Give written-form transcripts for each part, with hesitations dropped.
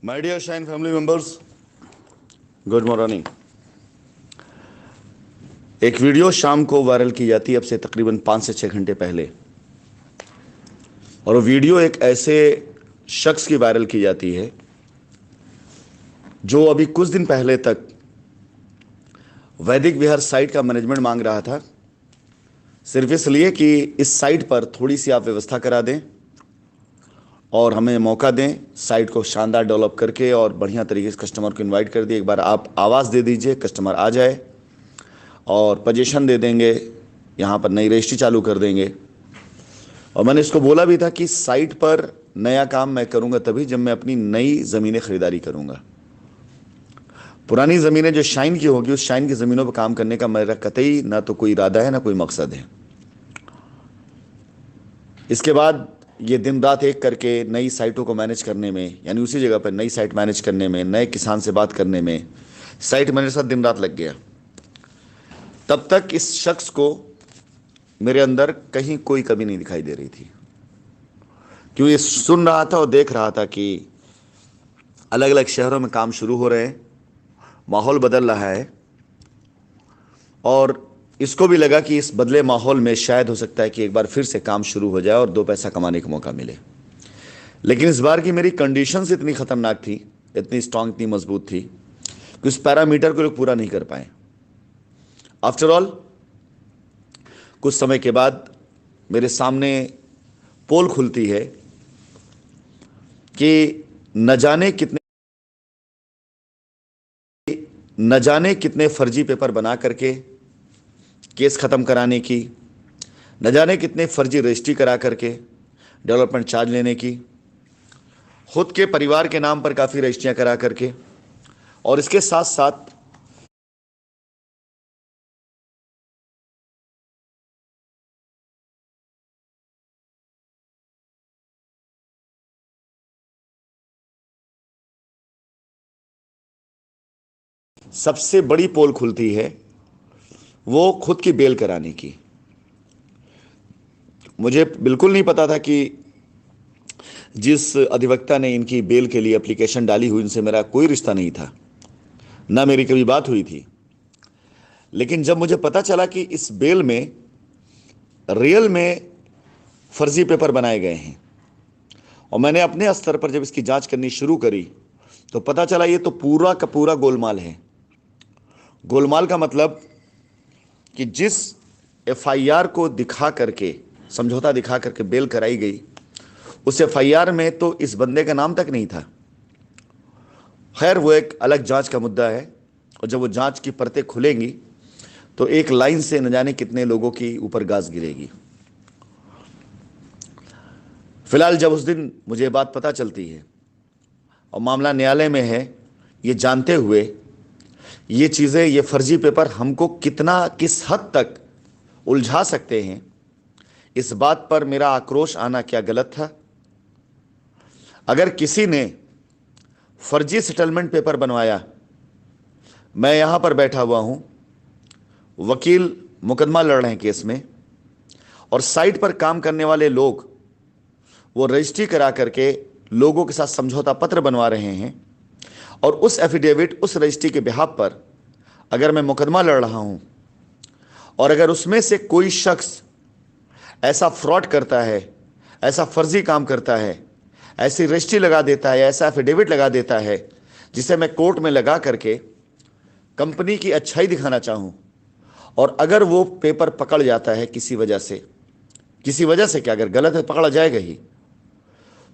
My dear Shine family members, good morning. एक video शाम को वायरल की जाती है अब से तकरीबन 5 से 6 घंटे पहले, और वो वीडियो एक ऐसे शख्स की वायरल की जाती है जो अभी कुछ दिन पहले तक वैदिक विहार साइट का मैनेजमेंट मांग रहा था, सिर्फ इसलिए कि इस साइट पर थोड़ी सी आप व्यवस्था करा दें और हमें मौका दें साइट को शानदार डेवलप करके और बढ़िया तरीके से कस्टमर को इनवाइट कर दिए। एक बार आप आवाज़ दे दीजिए, कस्टमर आ जाए और पोजीशन दे देंगे, यहाँ पर नई रजिस्ट्री चालू कर देंगे। और मैंने इसको बोला भी था कि साइट पर नया काम मैं करूँगा तभी जब मैं अपनी नई ज़मीनें खरीदारी करूँगा। पुरानी ज़मीनें जो शाइन की होगी, उस शाइन की ज़मीनों पर काम करने का मेरा कतई ना तो कोई इरादा है ना कोई मकसद है। इसके बाद ये दिन रात एक करके नई साइटों को मैनेज करने में, यानी उसी जगह पर नई साइट मैनेज करने में, नए किसान से बात करने में साइट मैनेजर साथ दिन रात लग गया। तब तक इस शख्स को मेरे अंदर कहीं कोई कमी नहीं दिखाई दे रही थी, क्यों ये सुन रहा था और देख रहा था कि अलग अलग शहरों में काम शुरू हो रहे हैं, माहौल बदल रहा है, और इसको भी लगा कि इस बदले माहौल में शायद हो सकता है कि एक बार फिर से काम शुरू हो जाए और दो पैसा कमाने का मौका मिले। लेकिन इस बार की मेरी कंडीशंस इतनी खतरनाक थी, इतनी स्ट्रांग, इतनी मजबूत थी कि उस पैरामीटर को लोग पूरा नहीं कर पाए। आफ्टर ऑल कुछ समय के बाद मेरे सामने पोल खुलती है कि न जाने कितने फर्जी पेपर बना करके केस खत्म कराने की, न जाने कितने फर्जी रजिस्ट्री करा करके डेवलपमेंट चार्ज लेने की, खुद के परिवार के नाम पर काफ़ी रजिस्ट्रियाँ करा करके, और इसके साथ साथ सबसे बड़ी पोल खुलती है वो खुद की बेल कराने की। मुझे बिल्कुल नहीं पता था कि जिस अधिवक्ता ने इनकी बेल के लिए एप्लीकेशन डाली हुई, इनसे मेरा कोई रिश्ता नहीं था, ना मेरी कभी बात हुई थी। लेकिन जब मुझे पता चला कि इस बेल में रियल में फर्जी पेपर बनाए गए हैं, और मैंने अपने स्तर पर जब इसकी जांच करनी शुरू करी तो पता चला ये तो पूरा का पूरा गोलमाल है। गोलमाल का मतलब कि जिस एफआईआर को दिखा करके, समझौता दिखा करके बेल कराई गई, उस एफआईआर में तो इस बंदे का नाम तक नहीं था। खैर, वो एक अलग जांच का मुद्दा है, और जब वो जांच की परतें खुलेंगी तो एक लाइन से न जाने कितने लोगों की ऊपर गाज गिरेगी। फिलहाल जब उस दिन मुझे बात पता चलती है और मामला न्यायालय में है, ये जानते हुए ये चीज़ें, ये फर्जी पेपर हमको कितना, किस हद तक उलझा सकते हैं, इस बात पर मेरा आक्रोश आना क्या गलत था? अगर किसी ने फर्जी सेटलमेंट पेपर बनवाया, मैं यहां पर बैठा हुआ हूं, वकील मुकदमा लड़ रहे हैं केस में, और साइट पर काम करने वाले लोग वो रजिस्ट्री करा करके लोगों के साथ समझौता पत्र बनवा रहे हैं, और उस एफिडेविट, उस रजिस्ट्री के बिहाफ पर अगर मैं मुकदमा लड़ रहा हूं, और अगर उसमें से कोई शख्स ऐसा फ्रॉड करता है, ऐसा फर्जी काम करता है, ऐसी रजिस्ट्री लगा देता है, ऐसा एफिडेविट लगा देता है जिसे मैं कोर्ट में लगा करके कंपनी की अच्छाई दिखाना चाहूं, और अगर वो पेपर पकड़ जाता है किसी वजह से क्या, अगर गलत है पकड़ा जाएगा ही,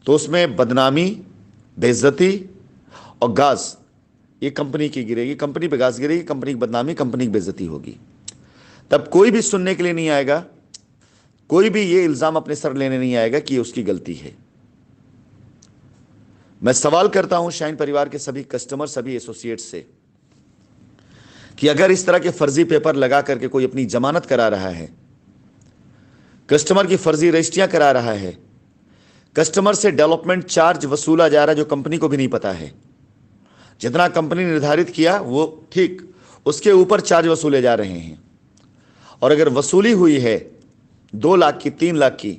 तो उसमें बदनामी, बेइज्जती और गाज ये कंपनी की गिरेगी, कंपनी पे गाज गिरेगी, कंपनी की बदनामी, कंपनी की बेइज्जती होगी। तब कोई भी सुनने के लिए नहीं आएगा, कोई भी ये इल्जाम अपने सर लेने नहीं आएगा कि ये उसकी गलती है। मैं सवाल करता हूं शाइन परिवार के सभी कस्टमर, सभी एसोसिएट से, कि अगर इस तरह के फर्जी पेपर लगा करके कोई अपनी जमानत करा रहा है, कस्टमर की फर्जी रजिस्ट्रियां करा रहा है, कस्टमर से डेवलपमेंट चार्ज वसूला जा रहा है जो कंपनी को भी नहीं पता है, जितना कंपनी निर्धारित किया वो ठीक, उसके ऊपर चार्ज वसूले जा रहे हैं, और अगर वसूली हुई है 2 लाख की, 3 लाख की,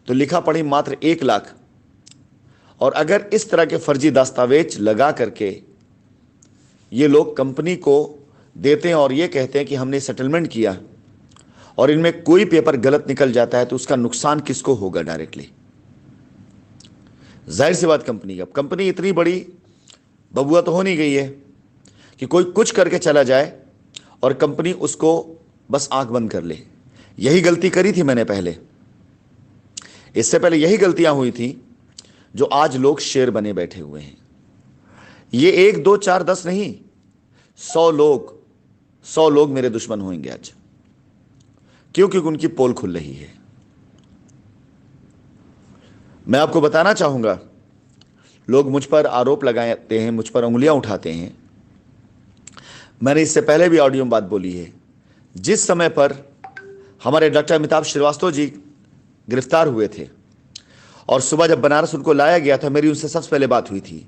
तो लिखा पढ़ी मात्र 1 लाख, और अगर इस तरह के फर्जी दस्तावेज लगा करके ये लोग कंपनी को देते हैं और ये कहते हैं कि हमने सेटलमेंट किया, और इनमें कोई पेपर गलत निकल जाता है तो उसका नुकसान किसको होगा? डायरेक्टली जाहिर सी बात कंपनी का। कंपनी इतनी बड़ी बबुआ तो हो नहीं गई है कि कोई कुछ करके चला जाए और कंपनी उसको बस आंख बंद कर ले। यही गलती करी थी मैंने पहले, इससे पहले यही गलतियां हुई थी जो आज लोग शेर बने बैठे हुए हैं। ये 1 2 4 10 नहीं, 100 लोग मेरे दुश्मन होंगे आज, क्योंकि उनकी पोल खुल रही है। मैं आपको बताना चाहूंगा, लोग मुझ पर आरोप लगाते हैं, मुझ पर उंगलियां उठाते हैं। मैंने इससे पहले भी ऑडियो में बात बोली है। जिस समय पर हमारे डॉक्टर अमिताभ श्रीवास्तव जी गिरफ्तार हुए थे और सुबह जब बनारस उनको लाया गया था, मेरी उनसे सबसे पहले बात हुई थी।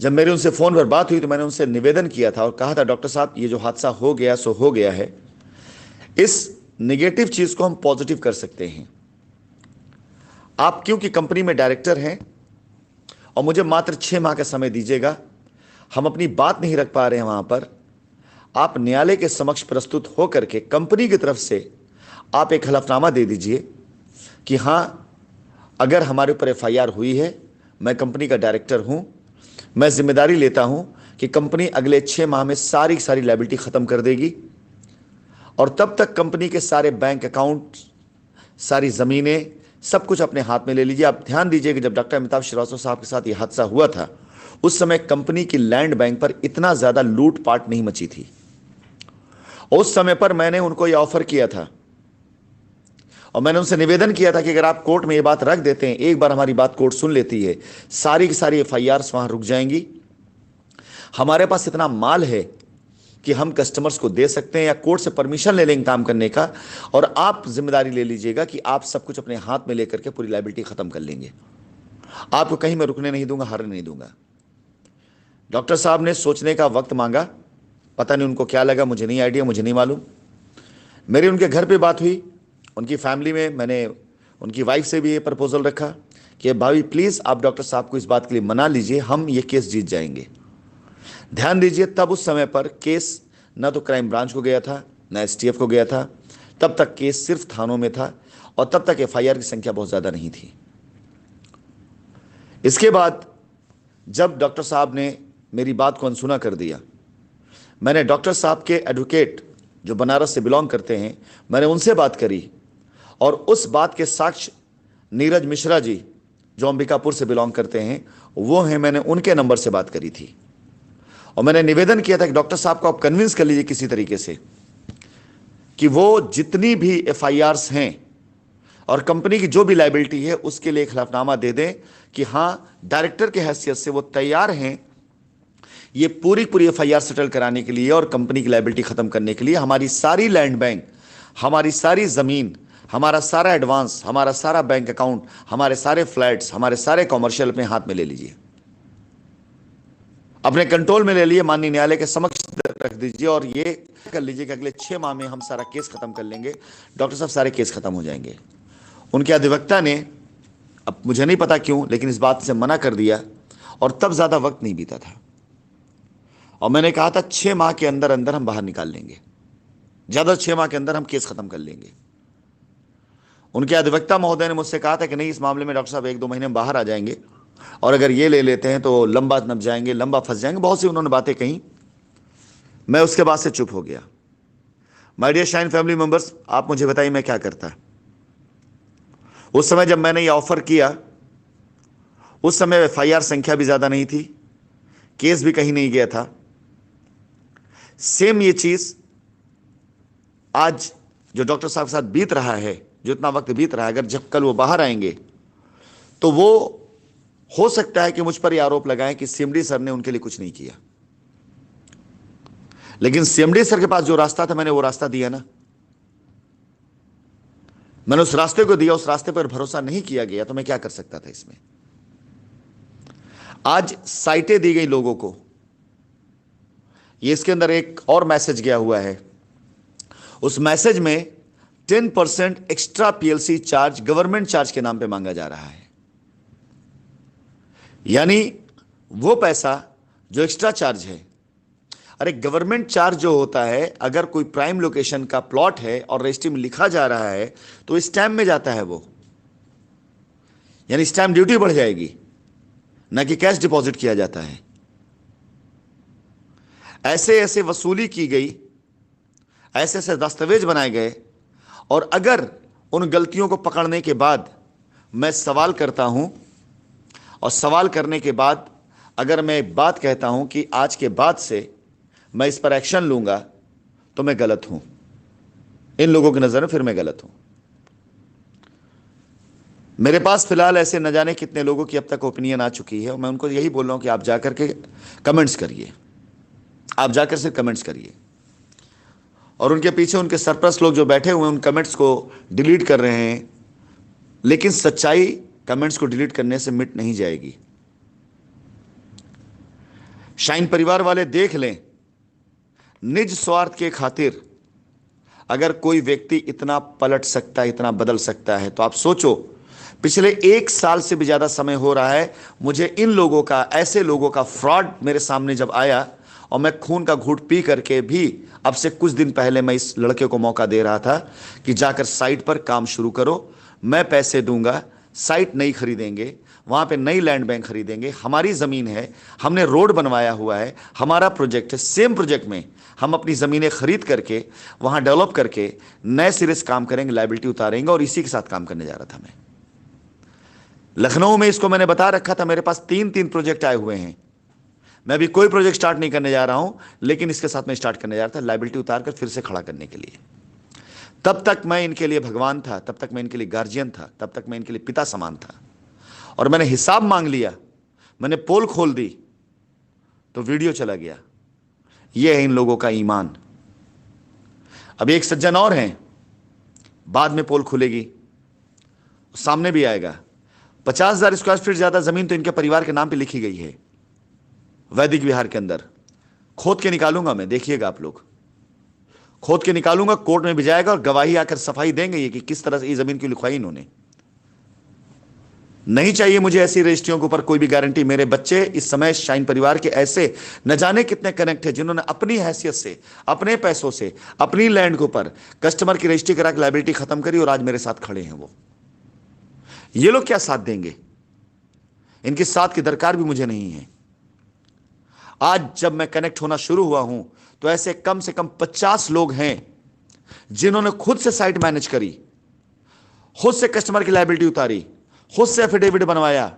जब मेरी उनसे फोन पर बात हुई तो मैंने उनसे निवेदन किया था और कहा था, डॉक्टर साहब ये जो हादसा हो गया सो हो गया है, इस नेगेटिव चीज को हम पॉजिटिव कर सकते हैं। आप क्योंकि कंपनी में डायरेक्टर हैं और मुझे मात्र 6 माह का समय दीजिएगा, हम अपनी बात नहीं रख पा रहे हैं वहां पर, आप न्यायालय के समक्ष प्रस्तुत होकर के कंपनी की तरफ से आप एक हलफनामा दे दीजिए कि हां, अगर हमारे ऊपर एफआईआर हुई है, मैं कंपनी का डायरेक्टर हूं, मैं जिम्मेदारी लेता हूं कि कंपनी अगले 6 माह में सारी लायबिलिटी खत्म कर देगी और तब तक कंपनी के सारे बैंक अकाउंट, सारी जमीनें, सब कुछ अपने हाथ में ले लीजिए। आप ध्यान दीजिए कि जब डॉक्टर अमिताभ श्रीवास्तव साहब के साथ यह हादसा हुआ था, उस समय कंपनी की लैंड बैंक पर इतना ज्यादा लूटपाट नहीं मची थी। उस समय पर मैंने उनको यह ऑफर किया था और मैंने उनसे निवेदन किया था कि अगर आप कोर्ट में ये बात रख देते हैं, एक बार हमारी बात कोर्ट सुन लेती है, सारी की सारी एफआईआर्स वहां रुक जाएंगी। हमारे पास इतना माल है कि हम कस्टमर्स को दे सकते हैं या कोर्ट से परमिशन ले लेंगे काम करने का, और आप जिम्मेदारी ले लीजिएगा कि आप सब कुछ अपने हाथ में लेकर के पूरी लायबिलिटी खत्म कर लेंगे। आपको कहीं मैं रुकने नहीं दूंगा, हारने नहीं दूंगा। डॉक्टर साहब ने सोचने का वक्त मांगा, पता नहीं उनको क्या लगा, मुझे नहीं आइडिया, मुझे नहीं मालूम। मेरी उनके घर पे बात हुई, उनकी फैमिली में मैंने उनकी वाइफ से भी ये प्रपोजल रखा कि भाभी प्लीज आप डॉक्टर साहब को इस बात के लिए मना लीजिए, हम ये केस जीत जाएंगे। ध्यान दीजिए, तब उस समय पर केस न तो क्राइम ब्रांच को गया था, न एसटीएफ को गया था, तब तक केस सिर्फ थानों में था और तब तक एफआईआर की संख्या बहुत ज्यादा नहीं थी। इसके बाद जब डॉक्टर साहब ने मेरी बात को अनसुना कर दिया, मैंने डॉक्टर साहब के एडवोकेट जो बनारस से बिलोंग करते हैं, मैंने उनसे बात करी और उस बात के साक्ष्य नीरज मिश्रा जी जो अंबिकापुर से बिलोंग करते हैं वो हैं, मैंने उनके नंबर से बात करी थी और मैंने निवेदन किया था कि डॉक्टर साहब को आप कन्विंस कर लीजिए किसी तरीके से कि वो जितनी भी एफआईआर्स हैं और कंपनी की जो भी लायबिलिटी है उसके लिए एक हलफनामा दे दें कि हां, डायरेक्टर के हैसियत से वो तैयार हैं ये पूरी एफआईआर सेटल कराने के लिए और कंपनी की लायबिलिटी खत्म करने के लिए। हमारी सारी लैंड बैंक, हमारी सारी जमीन, हमारा सारा एडवांस, हमारा सारा बैंक अकाउंट, हमारे सारे फ्लैट्स, हमारे सारे कॉमर्शियल अपने हाथ में ले लीजिए, अपने कंट्रोल में ले लिए, माननीय न्यायालय के समक्ष रख दीजिए और ये कर लीजिए कि अगले 6 माह में हम सारा केस खत्म कर लेंगे। डॉक्टर साहब सारे केस खत्म हो जाएंगे। उनके अधिवक्ता ने, अब मुझे नहीं पता क्यों, लेकिन इस बात से मना कर दिया और तब ज्यादा वक्त नहीं बीता था और मैंने कहा था 6 माह के अंदर अंदर हम बाहर निकाल लेंगे, ज्यादा 6 माह के अंदर हम केस खत्म कर लेंगे। उनके अधिवक्ता महोदय ने मुझसे कहा था कि नहीं, इस मामले में डॉक्टर साहब 1 2 महीने में बाहर आ जाएंगे और अगर ये ले लेते हैं तो लंबा नप जाएंगे, लंबा फंस जाएंगे, बहुत सी उन्होंने बातें कही। मैं उसके बाद से चुप हो गया। My dear Shine family members, आप मुझे बताइए मैं क्या करता। उस समय जब मैंने ये ऑफर किया, उस समय एफआईआर संख्या भी ज्यादा नहीं थी, केस भी कहीं नहीं गया था। सेम ये चीज आज जो डॉक्टर साहब के साथ बीत रहा है, जो इतना वक्त बीत रहा है, अगर जब कल वो बाहर आएंगे तो वो हो सकता है कि मुझ पर यह आरोप लगाएं कि सीएमडी सर ने उनके लिए कुछ नहीं किया। लेकिन सीएमडी सर के पास जो रास्ता था, मैंने वो रास्ता दिया ना, मैंने उस रास्ते को दिया, उस रास्ते पर भरोसा नहीं किया गया तो मैं क्या कर सकता था इसमें। आज साइटें दी गई लोगों को, ये इसके अंदर एक और मैसेज गया हुआ है। उस मैसेज में 10% extra PLC charge government charge के नाम पे मांगा जा रहा है। यानी वो पैसा जो एक्स्ट्रा चार्ज है। अरे गवर्नमेंट चार्ज जो होता है, अगर कोई प्राइम लोकेशन का प्लॉट है और रजिस्ट्री में लिखा जा रहा है तो स्टैम्प में जाता है वो, यानी स्टैम्प ड्यूटी बढ़ जाएगी, ना कि कैश डिपॉजिट किया जाता है। ऐसे ऐसे वसूली की गई, ऐसे ऐसे दस्तावेज बनाए गए, और अगर उन गलतियों को पकड़ने के बाद मैं सवाल करता हूं, और सवाल करने के बाद अगर मैं एक बात कहता हूं कि आज के बाद से मैं इस पर एक्शन लूंगा, तो मैं गलत हूं। इन लोगों की नजर में फिर मैं गलत हूं। मेरे पास फिलहाल ऐसे न जाने कितने लोगों की अब तक ओपिनियन आ चुकी है, और मैं उनको यही बोल रहा हूं कि आप जाकर के कमेंट्स करिए, आप जाकर से कमेंट्स करिए। और उनके पीछे उनके सरप्रस्त लोग जो बैठे हुए हैं उन कमेंट्स को डिलीट कर रहे हैं, लेकिन सच्चाई कमेंट्स को डिलीट करने से मिट नहीं जाएगी। शाइन परिवार वाले देख लें, निज स्वार्थ के खातिर अगर कोई व्यक्ति इतना पलट सकता है, इतना बदल सकता है, तो आप सोचो पिछले 1 साल से भी ज्यादा समय हो रहा है मुझे इन लोगों का, ऐसे लोगों का फ्रॉड मेरे सामने जब आया, और मैं खून का घूंट पी करके भी अब से कुछ दिन पहले मैं इस लड़के को मौका दे रहा था कि जाकर साइट पर काम शुरू करो, मैं पैसे दूंगा, साइट नहीं खरीदेंगे, वहां पे नई लैंड बैंक खरीदेंगे, हमारी जमीन है, हमने रोड बनवाया हुआ है, हमारा प्रोजेक्ट है, सेम प्रोजेक्ट में हम अपनी जमीनें खरीद करके वहां डेवलप करके नए सिरे से काम करेंगे, लायबिलिटी उतारेंगे, और इसी के साथ काम करने जा रहा था मैं। लखनऊ में इसको मैंने बता रखा था, मेरे पास 3 प्रोजेक्ट आए हुए हैं, मैं अभी कोई प्रोजेक्ट स्टार्ट नहीं करने जा रहा हूं, लेकिन इसके साथ मैं स्टार्ट करने जा रहा था, लायबिलिटी उतार कर फिर से खड़ा करने के लिए। तब तक मैं इनके लिए भगवान था, तब तक मैं इनके लिए गार्जियन था, तब तक मैं इनके लिए पिता समान था। और मैंने हिसाब मांग लिया, मैंने पोल खोल दी तो वीडियो चला गया। यह है इन लोगों का ईमान। अब एक सज्जन और हैं, बाद में पोल खुलेगी, सामने भी आएगा। 50,000 स्क्वायर फीट ज्यादा जमीन तो इनके परिवार के नाम पे लिखी गई है वैदिक विहार के अंदर। खोद के निकालूंगा मैं, देखिएगा आप लोग, खोद के निकालूंगा, कोर्ट में भी जाएगा और गवाही आकर सफाई देंगे ये कि किस तरह से ये जमीन की लिखवाई इन्होंने। नहीं चाहिए मुझे ऐसी रजिस्ट्रियों के ऊपर कोई भी गारंटी। मेरे बच्चे इस समय शाइन परिवार के ऐसे न जाने कितने कनेक्ट है जिन्होंने अपनी हैसियत से, अपने पैसों से, अपनी लैंड के ऊपर कस्टमर की रजिस्ट्री करा के लायबिलिटी खत्म करी, और आज मेरे साथ खड़े हैं वो। ये लोग क्या साथ देंगे? इनके साथ की दरकार भी मुझे नहीं है। आज जब मैं कनेक्ट होना शुरू हुआ हूं तो ऐसे कम से कम 50 लोग हैं जिन्होंने खुद से साइट मैनेज करी, खुद से कस्टमर की लायबिलिटी उतारी, खुद से एफिडेविट बनवाया,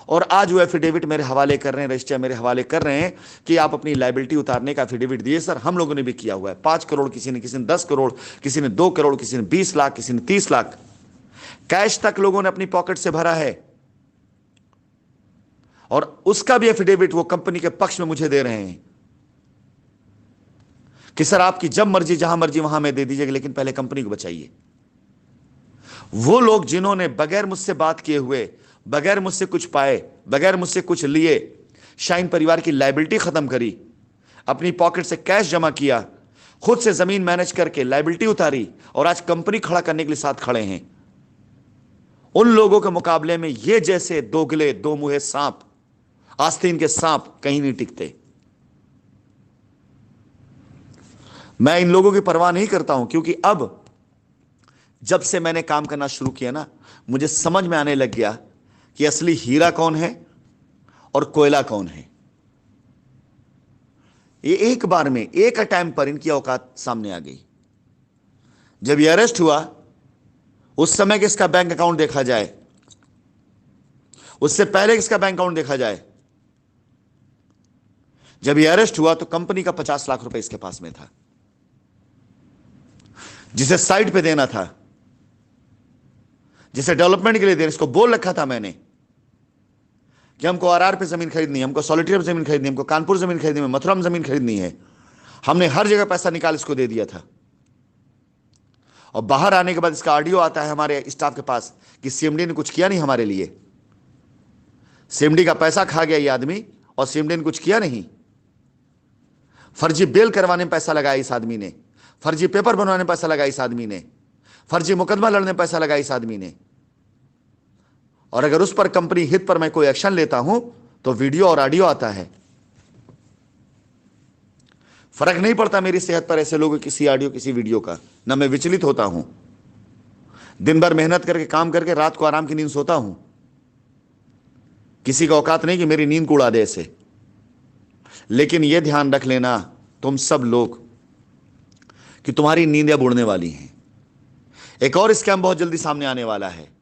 और आज वो एफिडेविट मेरे हवाले कर रहे हैं, रजिस्टर मेरे हवाले कर रहे हैं कि आप अपनी लायबिलिटी उतारने का एफिडेविट दिए। सर हम लोगों ने भी किया हुआ है। 5 करोड़ किसी ने 10 करोड़, किसी ने 2 करोड़, किसी ने 20 लाख, किसी ने 30 लाख, कैश तक लोगों ने अपनी पॉकेट से भरा है, और उसका भी एफिडेविट वो कंपनी के पक्ष में मुझे दे रहे हैं कि सर आपकी जब मर्जी जहां मर्जी वहां में दे दीजिएगा, लेकिन पहले कंपनी को बचाइए। वो लोग जिन्होंने बगैर मुझसे बात किए हुए, बगैर मुझसे कुछ पाए, बगैर मुझसे कुछ लिए शाइन परिवार की लायबिलिटी खत्म करी, अपनी पॉकेट से कैश जमा किया, खुद से जमीन मैनेज करके लायबिलिटी उतारी, और आज कंपनी खड़ा करने के लिए साथ खड़े हैं, उन लोगों के मुकाबले में ये जैसे दोगले, दो मुहे सांप, आस्तीन के सांप कहीं नहीं टिकते। मैं इन लोगों की परवाह नहीं करता हूं, क्योंकि अब जब से मैंने काम करना शुरू किया ना, मुझे समझ में आने लग गया कि असली हीरा कौन है और कोयला कौन है। ये एक बार में, एक टाइम पर इनकी औकात सामने आ गई। जब ये अरेस्ट हुआ उस समय किसका बैंक अकाउंट देखा जाए, उससे पहले किसका बैंक अकाउंट देखा जाए। जब ये अरेस्ट हुआ तो कंपनी का 50 लाख रुपए इसके पास में था, जिसे साइट पे देना था, जिसे डेवलपमेंट के लिए देना। इसको बोल रखा था मैंने कि हमको आरआर पे जमीन खरीदनी है, हमको सॉलिटेयर पे जमीन खरीदनी है, हमको कानपुर जमीन खरीदनी है, मथुरा में जमीन खरीदनी है। हमने हर जगह पैसा निकाल इसको दे दिया था। और बाहर आने के बाद इसका ऑडियो आता है हमारे स्टाफ के पास कि सीएमडी ने कुछ किया नहीं हमारे लिए, सीएमडी का पैसा खा गया ये आदमी, और सीएमडी ने कुछ किया नहीं। फर्जी बेल करवाने में पैसा लगाया इस आदमी ने, फर्जी पेपर बनवाने में पैसा लगाया इस आदमी ने, फर्जी मुकदमा लड़ने में पैसा लगाया इस आदमी ने। और अगर उस पर कंपनी हित पर मैं कोई एक्शन लेता हूं तो वीडियो और ऑडियो आता है। फर्क नहीं पड़ता मेरी सेहत पर ऐसे लोगों किसी ऑडियो किसी वीडियो का, ना मैं विचलित होता हूं। दिन भर मेहनत करके काम करके रात को आराम की नींद सोता हूं। किसी का औकात नहीं कि मेरी नींद को उड़ा दे ऐसे। लेकिन यह ध्यान रख लेना तुम सब लोग कि तुम्हारी नींद अब उड़ने वाली हैं। एक और स्कैम बहुत जल्दी सामने आने वाला है।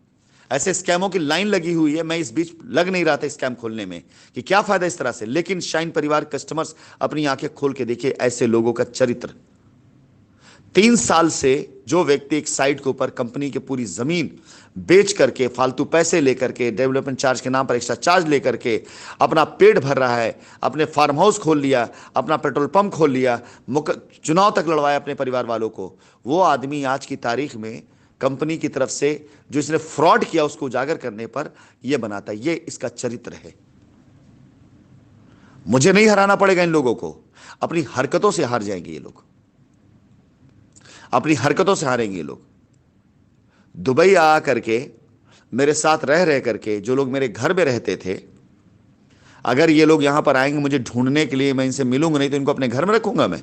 ऐसे स्कैमों की लाइन लगी हुई है। मैं इस बीच लग नहीं रहा था स्कैम खोलने में कि क्या फायदा इस तरह से, लेकिन शाइन परिवार कस्टमर्स अपनी आंखें खोल के देखिए ऐसे लोगों का चरित्र। 3 साल से जो व्यक्ति एक साइट के ऊपर कंपनी की पूरी जमीन बेच करके फालतू पैसे लेकर के डेवलपमेंट चार्ज के नाम पर एक्स्ट्रा चार्ज लेकर के अपना पेट भर रहा है, अपने फार्म हाउस खोल लिया, अपना पेट्रोल पंप खोल लिया, चुनाव तक लड़वाया अपने परिवार वालों को, वो आदमी आज की तारीख में कंपनी की तरफ से जो इसने फ्रॉड किया उसको उजागर करने पर यह बनाता है। ये इसका चरित्र है। मुझे नहीं हराना पड़ेगा इन लोगों को, अपनी हरकतों से हार जाएंगे ये लोग, अपनी हरकतों से हारेंगे ये लोग। दुबई आ करके मेरे साथ रह करके जो लोग मेरे घर में रहते थे, अगर ये लोग यहां पर आएंगे मुझे ढूंढने के लिए, मैं इनसे मिलूंगा नहीं तो इनको अपने घर में रखूंगा मैं।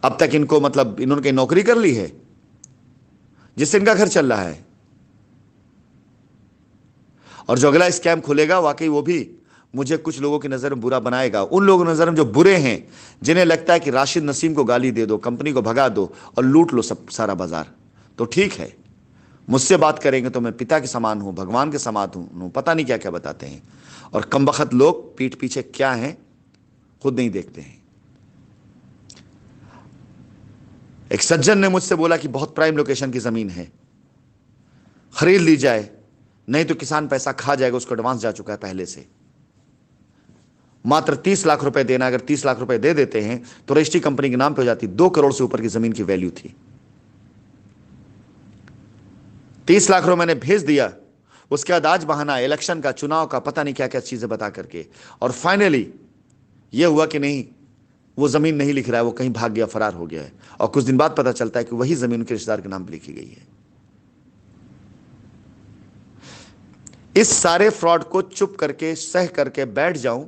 अब तक इनको मतलब इन्होंने कहीं नौकरी कर ली है जिससे इनका घर चल रहा है। और जो अगला स्कैम खुलेगा वाकई वो भी मुझे कुछ लोगों की नजर में बुरा बनाएगा। उन लोगों की नजर में जो बुरे हैं, जिन्हें लगता है कि राशिद नसीम को गाली दे दो, कंपनी को भगा दो और लूट लो सब सारा बाजार, तो ठीक है। मुझसे बात करेंगे तो मैं पिता के समान हूं, भगवान के समान हूं, पता नहीं क्या क्या बताते हैं। और कमबख्त लोग पीठ पीछे क्या हैं खुद नहीं देखते हैं। एक सज्जन ने मुझसे बोला कि बहुत प्राइम लोकेशन की जमीन है, खरीद ली जाए, नहीं तो किसान पैसा खा जाएगा, उसको एडवांस जा चुका है पहले से। मात्र 30 लाख रुपए देना, अगर 30 लाख रुपए दे देते हैं तो रजिस्ट्री कंपनी के नाम पे हो जाती। 2 करोड़ से ऊपर की जमीन की वैल्यू थी। 30 लाख रुपए मैंने भेज दिया। उसके बाद आज बहाना इलेक्शन का, चुनाव का, पता नहीं क्या क्या चीजें बता करके, और फाइनली यह हुआ कि नहीं, वो जमीन नहीं लिख रहा है, वो कहीं भाग गया, फरार हो गया है। और कुछ दिन बाद पता चलता है कि वही जमीन उनके रिश्तेदार के नाम पर लिखी गई है। इस सारे फ्रॉड को चुप करके सह करके बैठ जाऊं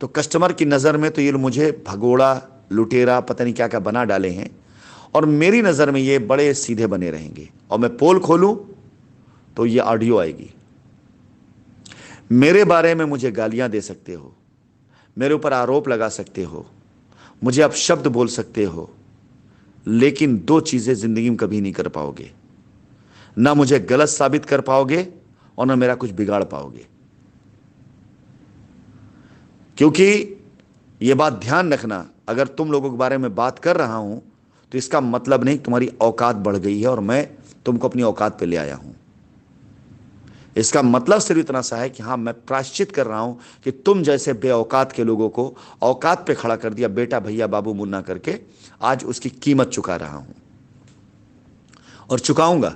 तो कस्टमर की नजर में तो ये मुझे भगोड़ा, लुटेरा, पता नहीं क्या क्या बना डाले हैं, और मेरी नजर में ये बड़े सीधे बने रहेंगे। और मैं पोल खोलूं तो ये ऑडियो आएगी। मेरे बारे में मुझे गालियां दे सकते हो, मेरे ऊपर आरोप लगा सकते हो, मुझे आप शब्द बोल सकते हो, लेकिन 2 चीजें जिंदगी में कभी नहीं कर पाओगे। ना मुझे गलत साबित कर पाओगे और ना मेरा कुछ बिगाड़ पाओगे। क्योंकि यह बात ध्यान रखना, अगर तुम लोगों के बारे में बात कर रहा हूं तो इसका मतलब नहीं तुम्हारी औकात बढ़ गई है और मैं तुमको अपनी औकात पे ले आया हूं। इसका मतलब सिर्फ इतना सा है कि हां, मैं प्रायश्चित कर रहा हूं कि तुम जैसे बेऔकात के लोगों को औकात पे खड़ा कर दिया, बेटा भैया बाबू मुन्ना करके, आज उसकी कीमत चुका रहा हूं और चुकाऊंगा,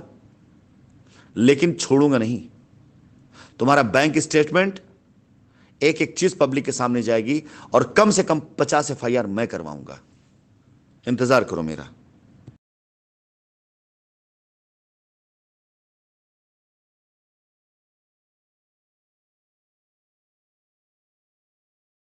लेकिन छोड़ूंगा नहीं। तुम्हारा बैंक स्टेटमेंट एक एक चीज पब्लिक के सामने जाएगी और कम से कम 50 FIR मैं करवाऊंगा। इंतजार करो मेरा।